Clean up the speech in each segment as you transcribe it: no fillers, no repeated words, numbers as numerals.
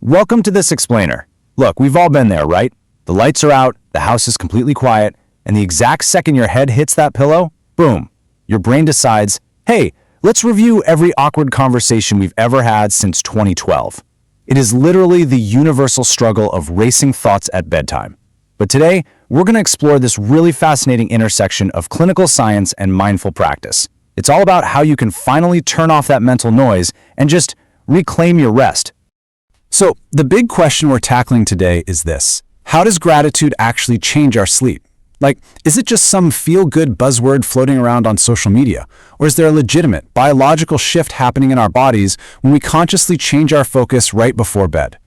Welcome to this explainer. Look, we've all been there, right? The lights are out, the house is completely quiet, and the exact second your head hits that pillow, boom, your brain decides, hey, let's review every awkward conversation we've ever had since 2012. It is literally the universal struggle of racing thoughts at bedtime. But today, we're going to explore this really fascinating intersection of clinical science and mindful practice. It's all about how you can finally turn off that mental noise and just reclaim your rest. So, the big question we're tackling today is this. How does gratitude actually change our sleep? Like, is it just some feel-good buzzword floating around on social media? Or is there a legitimate, biological shift happening in our bodies when we consciously change our focus right before bed?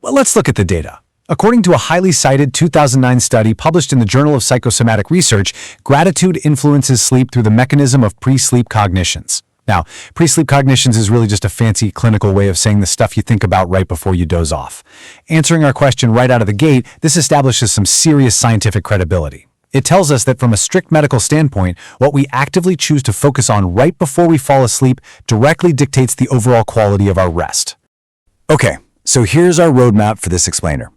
Well, let's look at the data. According to a highly cited 2009 study published in the Journal of Psychosomatic Research, gratitude influences sleep through the mechanism of pre-sleep cognitions. Now, pre-sleep cognitions is really just a fancy clinical way of saying the stuff you think about right before you doze off. Answering our question right out of the gate, this establishes some serious scientific credibility. It tells us that from a strict medical standpoint, what we actively choose to focus on right before we fall asleep directly dictates the overall quality of our rest. Okay, so here's our roadmap for this explainer.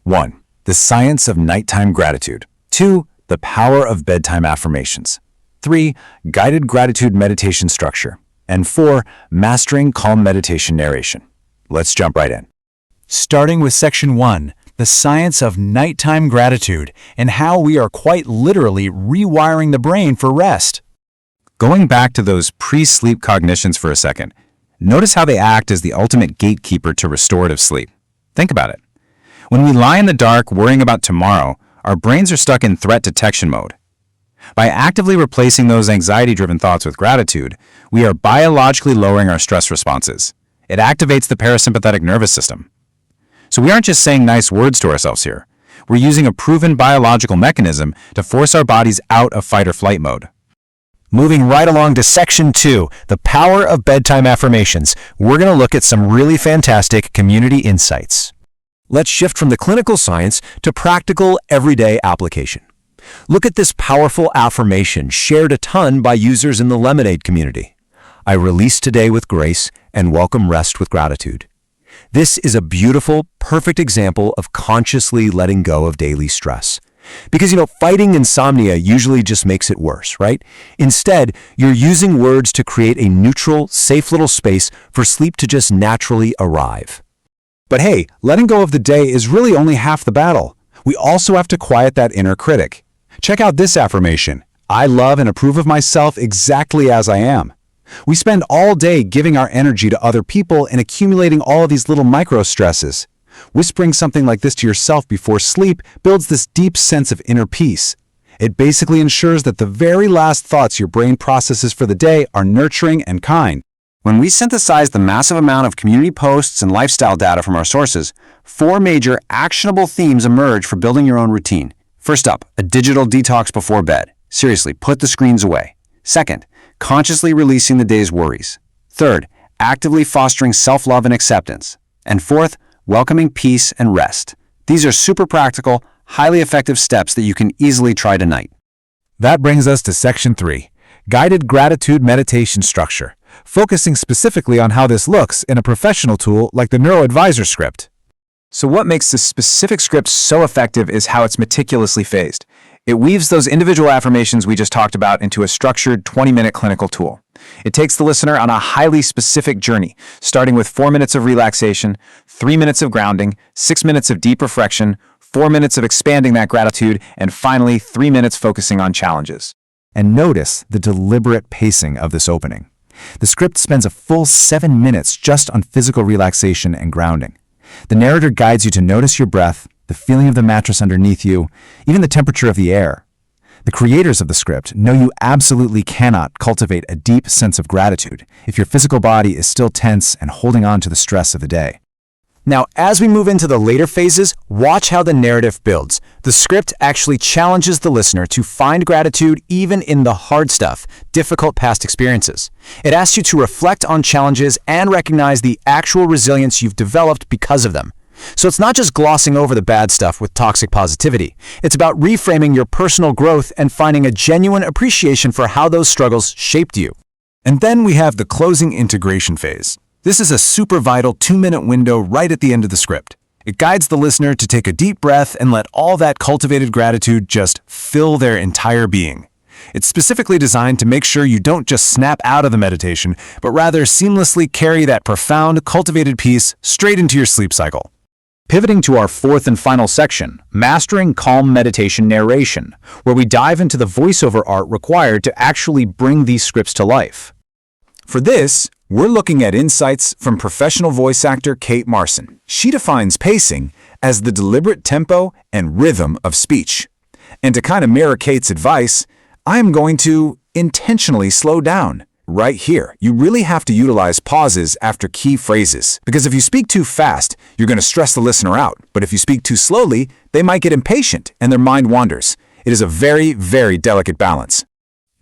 1. The science of nighttime gratitude. 2. The power of bedtime affirmations. 3. Guided gratitude meditation structure. And 4. Mastering calm meditation narration. Let's jump right in. Starting with Section 1, the science of nighttime gratitude and how we are quite literally rewiring the brain for rest. Going back to those pre-sleep cognitions for a second, notice how they act as the ultimate gatekeeper to restorative sleep. Think about it. When we lie in the dark worrying about tomorrow, our brains are stuck in threat detection mode. By actively replacing those anxiety-driven thoughts with gratitude, we are biologically lowering our stress responses. It activates the parasympathetic nervous system. So we aren't just saying nice words to ourselves here. We're using a proven biological mechanism to force our bodies out of fight or flight mode. Moving right along to Section 2, the power of bedtime affirmations, we're going to look at some really fantastic community insights. Let's shift from the clinical science to practical, everyday application. Look at this powerful affirmation shared a ton by users in the Lemonade community. I release today with grace and welcome rest with gratitude. This is a beautiful, perfect example of consciously letting go of daily stress. Because, fighting insomnia usually just makes it worse, right? Instead, you're using words to create a neutral, safe little space for sleep to just naturally arrive. But hey, letting go of the day is really only half the battle. We also have to quiet that inner critic. Check out this affirmation. I love and approve of myself exactly as I am. We spend all day giving our energy to other people and accumulating all of these little micro-stresses. Whispering something like this to yourself before sleep builds this deep sense of inner peace. It basically ensures that the very last thoughts your brain processes for the day are nurturing and kind. When we synthesize the massive amount of community posts and lifestyle data from our sources, 4 major actionable themes emerge for building your own routine. First up, a digital detox before bed. Seriously, put the screens away. Second, consciously releasing the day's worries. Third, actively fostering self-love and acceptance. And fourth, welcoming peace and rest. These are super practical, highly effective steps that you can easily try tonight. That brings us to Section 3, guided gratitude meditation structure, focusing specifically on how this looks in a professional tool like the NeuroAdvisor script. So what makes this specific script so effective is how it's meticulously phased. It weaves those individual affirmations we just talked about into a structured 20-minute clinical tool. It takes the listener on a highly specific journey, starting with 4 minutes of relaxation, 3 minutes of grounding, 6 minutes of deep reflection, 4 minutes of expanding that gratitude, and finally 3 minutes focusing on challenges. And notice the deliberate pacing of this opening. The script spends a full 7 minutes just on physical relaxation and grounding. The narrator guides you to notice your breath, the feeling of the mattress underneath you, even the temperature of the air. The creators of the script know you absolutely cannot cultivate a deep sense of gratitude if your physical body is still tense and holding on to the stress of the day. Now, as we move into the later phases, watch how the narrative builds. The script actually challenges the listener to find gratitude even in the hard stuff, difficult past experiences. It asks you to reflect on challenges and recognize the actual resilience you've developed because of them. So it's not just glossing over the bad stuff with toxic positivity. It's about reframing your personal growth and finding a genuine appreciation for how those struggles shaped you. And then we have the closing integration phase. This is a super vital 2-minute window right at the end of the script. It guides the listener to take a deep breath and let all that cultivated gratitude just fill their entire being. It's specifically designed to make sure you don't just snap out of the meditation, but rather seamlessly carry that profound, cultivated peace straight into your sleep cycle. Pivoting to our fourth and final section, Mastering Calm Meditation Narration, where we dive into the voiceover art required to actually bring these scripts to life. For this, we're looking at insights from professional voice actor Kate Marson. She defines pacing as the deliberate tempo and rhythm of speech. And to kind of mirror Kate's advice, I am going to intentionally slow down. Right here, you really have to utilize pauses after key phrases, because if you speak too fast, you're going to stress the listener out. But if you speak too slowly, they might get impatient and their mind wanders. It is a very, very delicate balance.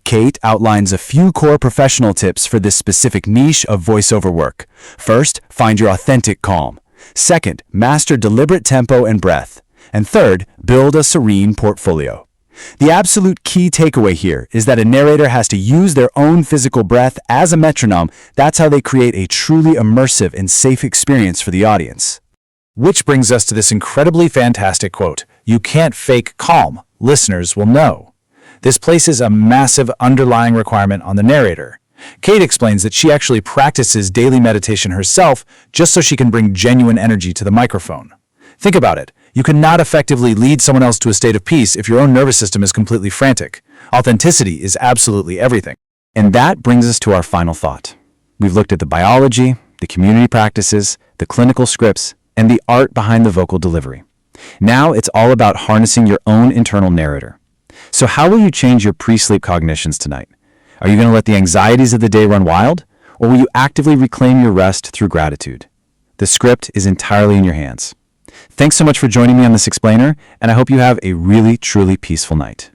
Kate outlines a few core professional tips for this specific niche of voiceover work. First, find your authentic calm. Second, master deliberate tempo and breath. And third, build a serene portfolio. The absolute key takeaway here is that a narrator has to use their own physical breath as a metronome. That's how they create a truly immersive and safe experience for the audience. Which brings us to this incredibly fantastic quote: "You can't fake calm. Listeners will know." This places a massive underlying requirement on the narrator. Kate explains that she actually practices daily meditation herself just so she can bring genuine energy to the microphone. Think about it. You cannot effectively lead someone else to a state of peace if your own nervous system is completely frantic. Authenticity is absolutely everything. And that brings us to our final thought. We've looked at the biology, the community practices, the clinical scripts, and the art behind the vocal delivery. Now it's all about harnessing your own internal narrator. So how will you change your pre-sleep cognitions tonight? Are you going to let the anxieties of the day run wild? Or will you actively reclaim your rest through gratitude? The script is entirely in your hands. Thanks so much for joining me on this explainer, and I hope you have a really, truly peaceful night.